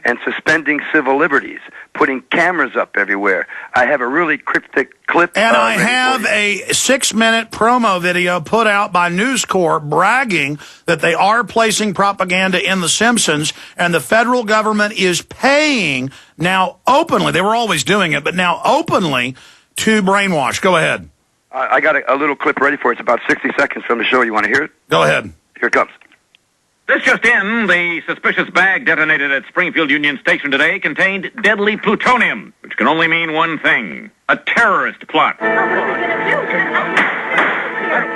and suspending civil liberties, putting cameras up everywhere. I have a really cryptic clip. And I have a 6-minute promo video put out by News Corp bragging that they are placing propaganda in The Simpsons, and the federal government is paying now openly. They were always doing it, but now openly to brainwash. Go ahead. I got a little clip ready for it. It's about 60 seconds from the show. You want to hear it? Go ahead. Here it comes. This just in, the suspicious bag detonated at Springfield Union Station today contained deadly plutonium, which can only mean one thing: a terrorist plot.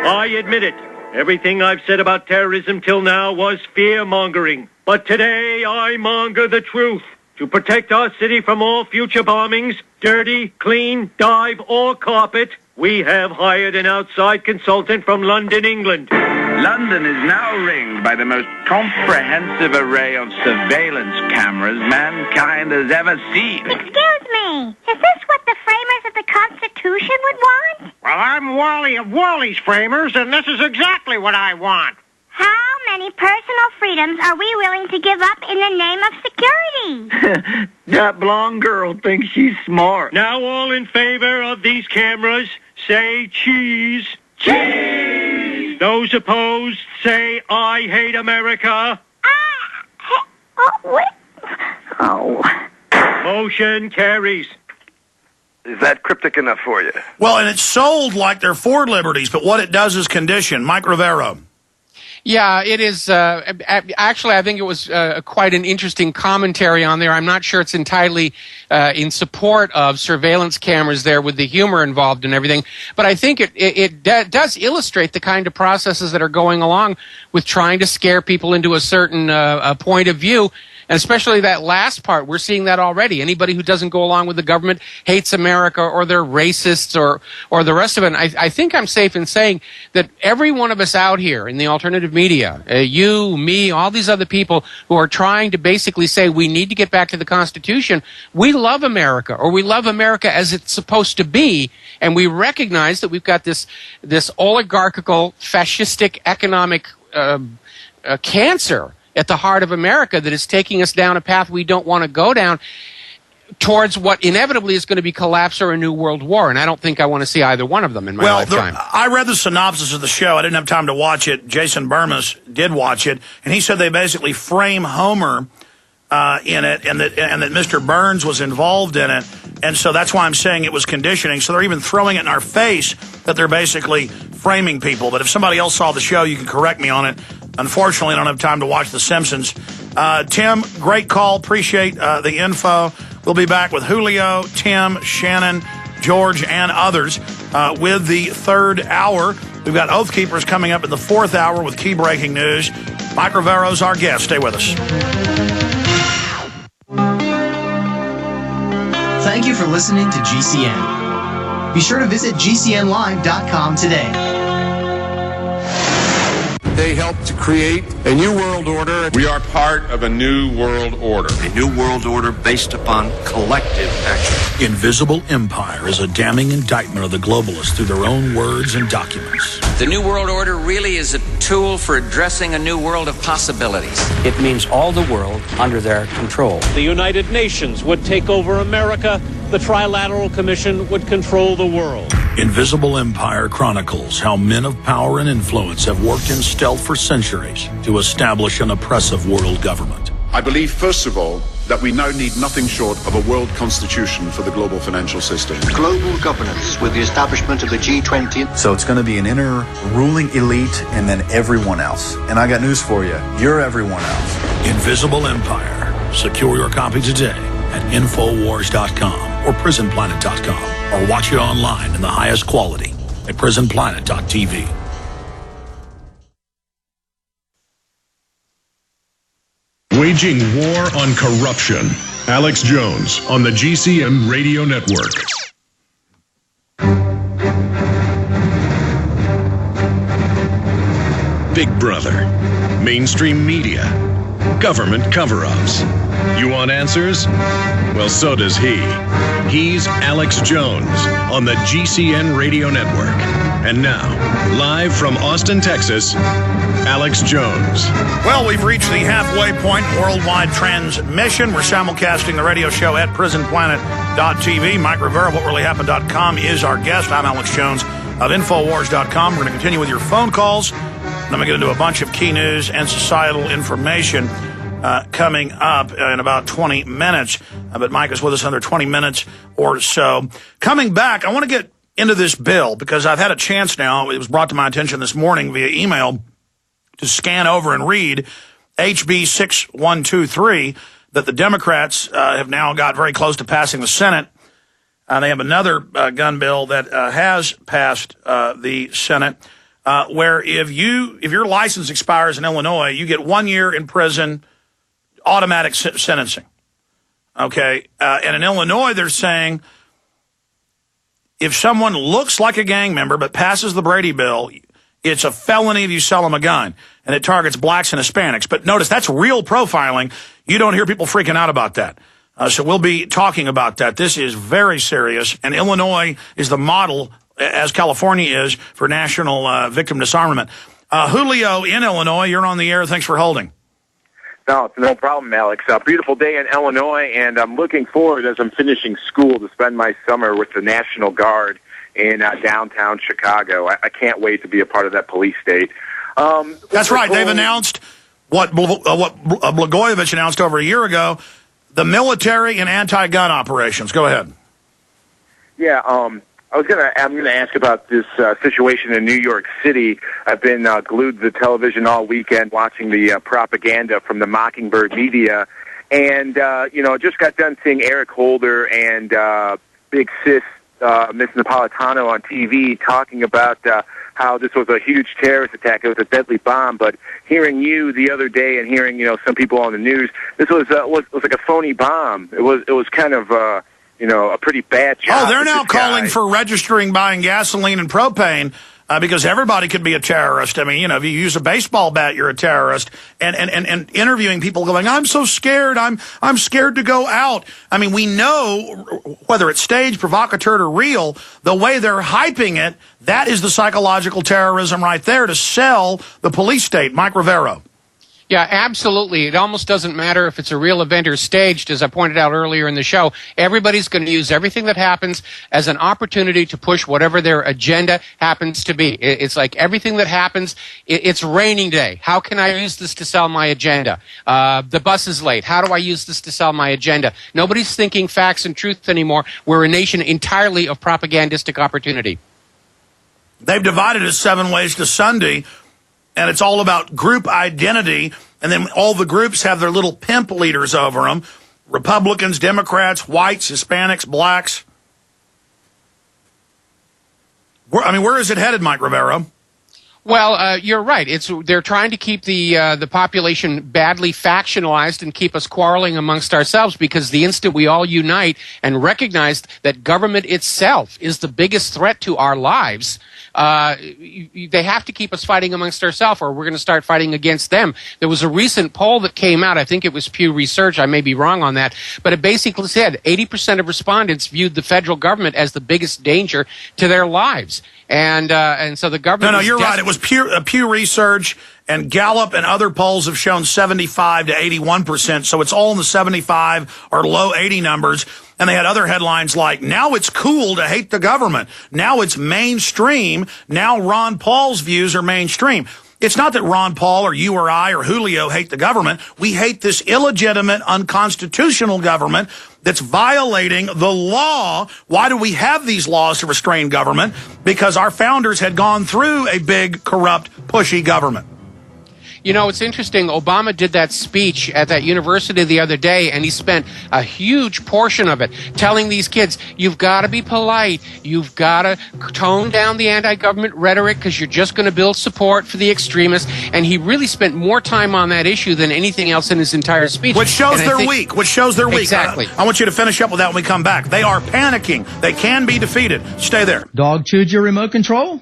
I admit it. Everything I've said about terrorism till now was fear-mongering. But today I monger the truth. To protect our city from all future bombings, dirty, clean, dive, or carpet, we have hired an outside consultant from London, England. London is now ringed by the most comprehensive array of surveillance cameras mankind has ever seen. Excuse me, is this what the framers of the Constitution would want? Well, I'm Wally of Wally's Framers, and this is exactly what I want. How many personal freedoms are we willing to give up in the name of security? That blonde girl thinks she's smart. Now all in favor of these cameras, say cheese. Cheese! Those opposed, say I hate America. Motion carries. Is that cryptic enough for you? Well, and it's sold like they're for liberties, but what it does is condition. Mike Rivero. Yeah, it is. Actually, I think it was quite an interesting commentary on there. I'm not sure it's entirely in support of surveillance cameras there with the humor involved and everything. But I think it does illustrate the kind of processes that are going along with trying to scare people into a certain point of view. And especially that last part, we're seeing that already. Anybody who doesn't go along with the government hates America, or they're racists, or the rest of it. And I think I'm safe in saying that every one of us out here in the alternative media, you, me, all these other people who are trying to basically say we need to get back to the Constitution, we love America, or we love America as it's supposed to be, and we recognize that we've got this oligarchical, fascistic economic cancer at the heart of America that is taking us down a path we don't want to go down towards what inevitably is going to be collapse or a new world war. And I don't think I want to see either one of them in my lifetime. I read the synopsis of the show. I didn't have time to watch it. Jason Burmis did watch it, and he said they basically frame Homer in it, and that Mr. Burns was involved in it. And so that's why I'm saying it was conditioning. So they're even throwing it in our face that they're basically framing people. But if somebody else saw the show, you can correct me on it. Unfortunately, I don't have time to watch The Simpsons. Tim, great call. Appreciate the info. We'll be back with Julio, Tim, Shannon, George, and others with the third hour. We've got Oath Keepers coming up in the fourth hour with key breaking news. Mike Rivero's our guest. Stay with us. Thank you for listening to GCN. Be sure to visit GCNlive.com today. They helped to create a new world order. We are part of a new world order. A new world order based upon collective action. Invisible Empire is a damning indictment of the globalists through their own words and documents. The new world order really is a tool for addressing a new world of possibilities. It means all the world under their control. The United Nations would take over America. The Trilateral Commission would control the world. Invisible Empire chronicles how men of power and influence have worked in stealth for centuries to establish an oppressive world government. I believe, first of all, that we now need nothing short of a world constitution for the global financial system. Global governance with the establishment of the G20. So it's going to be an inner ruling elite and then everyone else. And I got news for you. You're everyone else. Invisible Empire. Secure your copy today at Infowars.com or PrisonPlanet.com, or watch it online in the highest quality at PrisonPlanet.tv. Waging war on corruption. Alex Jones on the GCN Radio Network. Big Brother, mainstream media, government cover-ups. You want answers? Well, so does he. He's Alex Jones on the GCN Radio Network. And now, live from Austin, Texas, Alex Jones. Well, we've reached the halfway point in worldwide transmission. We're simulcasting the radio show at prisonplanet.tv. Mike Rivero of whatreallyhappened.com is our guest. I'm Alex Jones of Infowars.com. We're going to continue with your phone calls. Then we get into a bunch of key news and societal information coming up in about 20 minutes. But Mike is with us another 20 minutes or so. Coming back, I want to get into this bill because I've had a chance now. It was brought to my attention this morning via email to scan over and read HB 6123 that the Democrats have now got very close to passing the Senate. They have another gun bill that has passed the Senate where if your license expires in Illinois, you get 1 year in prison, automatic sentencing. Okay, and in Illinois, they're saying if someone looks like a gang member but passes the Brady bill, it's a felony if you sell them a gun, and it targets blacks and Hispanics. But notice, that's real profiling. You don't hear people freaking out about that. So we'll be talking about that. This is very serious, and Illinois is the model, as California is, for national victim disarmament. Julio in Illinois, you're on the air. Thanks for holding. No, it's no problem, Alex. A beautiful day in Illinois, and I'm looking forward, as I'm finishing school, to spend my summer with the National Guard in downtown Chicago. I can't wait to be a part of that police state. That's right. They've announced what Blagojevich announced over a year ago, the military and anti-gun operations. Go ahead. Yeah, I'm gonna ask about this situation in New York City. I've been glued to the television all weekend watching the propaganda from the Mockingbird media, and just got done seeing Eric Holder and Big Sis, Miss Napolitano on TV talking about how this was a huge terrorist attack. It was a deadly bomb. But hearing you the other day and hearing some people on the news, this was like a phony bomb. It was kind of a pretty bad job. Oh, they're now calling for registering buying gasoline and propane because everybody could be a terrorist. I mean, if you use a baseball bat, you're a terrorist. And interviewing people going, I'm so scared. I'm scared to go out. I mean, we know whether it's staged, provocateur, or real, the way they're hyping it, that is the psychological terrorism right there to sell the police state. Mike Rivero. Yeah, absolutely. It almost doesn't matter if it's a real event or staged, as I pointed out earlier in the show. Everybody's going to use everything that happens as an opportunity to push whatever their agenda happens to be. It's like everything that happens, it's raining day. How can I use this to sell my agenda? The bus is late. How do I use this to sell my agenda? Nobody's thinking facts and truth anymore. We're a nation entirely of propagandistic opportunity. They've divided us 7 ways to Sunday, and it's all about group identity, and then all the groups have their little pimp leaders over them. Republicans, Democrats, whites, Hispanics, blacks. Where is it headed, Mike Rivero? Well, you're right. They're trying to keep the population badly factionalized and keep us quarreling amongst ourselves, because the instant we all unite and recognize that government itself is the biggest threat to our lives, they have to keep us fighting amongst ourselves, or we're going to start fighting against them. There was a recent poll that came out. I think it was Pew Research. I may be wrong on that. But it basically said 80% of respondents viewed the federal government as the biggest danger to their lives. And so the government... No, you're right. It was Pew Research, and Gallup and other polls have shown 75 to 81%. So it's all in the 75 or low 80 numbers. And they had other headlines like, now it's cool to hate the government. Now it's mainstream. Now Ron Paul's views are mainstream. It's not that Ron Paul or you or I or Julio hate the government. We hate this illegitimate, unconstitutional government that's violating the law. Why do we have these laws to restrain government? Because our founders had gone through a big, corrupt, pushy government. You know, it's interesting. Obama did that speech at that university the other day, and he spent a huge portion of it telling these kids, you've got to be polite. You've got to tone down the anti-government rhetoric because you're just going to build support for the extremists. And he really spent more time on that issue than anything else in his entire speech. Which shows they're weak. Which shows they're weak. Exactly. I want you to finish up with that when we come back. They are panicking. They can be defeated. Stay there. Dog chewed your remote control?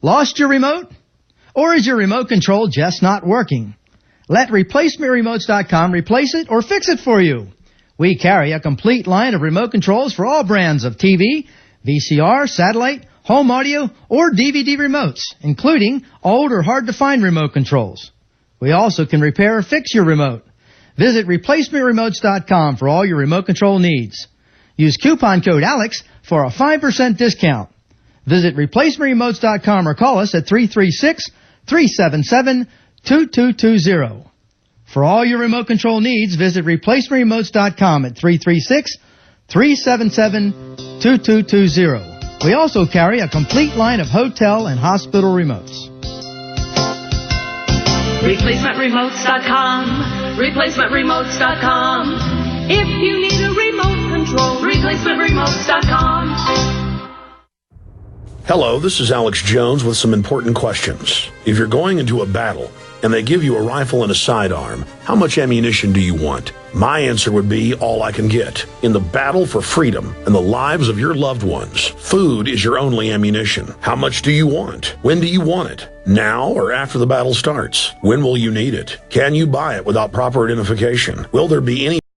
Lost your remote? Or is your remote control just not working? Let ReplaceMeRemotes.com replace it or fix it for you. We carry a complete line of remote controls for all brands of TV, VCR, satellite, home audio, or DVD remotes, including old or hard-to-find remote controls. We also can repair or fix your remote. Visit replacementremotes.com for all your remote control needs. Use coupon code ALEX for a 5% discount. Visit replacementremotes.com or call us at 336-377-2220. For all your remote control needs, visit replacementremotes.com at 336-377-2220. We also carry a complete line of hotel and hospital remotes. ReplacementRemotes.com. ReplacementRemotes.com. If you need a remote control, ReplacementRemotes.com. Hello, this is Alex Jones with some important questions. If you're going into a battle and they give you a rifle and a sidearm, how much ammunition do you want? My answer would be all I can get. In the battle for freedom and the lives of your loved ones, food is your only ammunition. How much do you want? When do you want it? Now or after the battle starts? When will you need it? Can you buy it without proper identification? Will there be any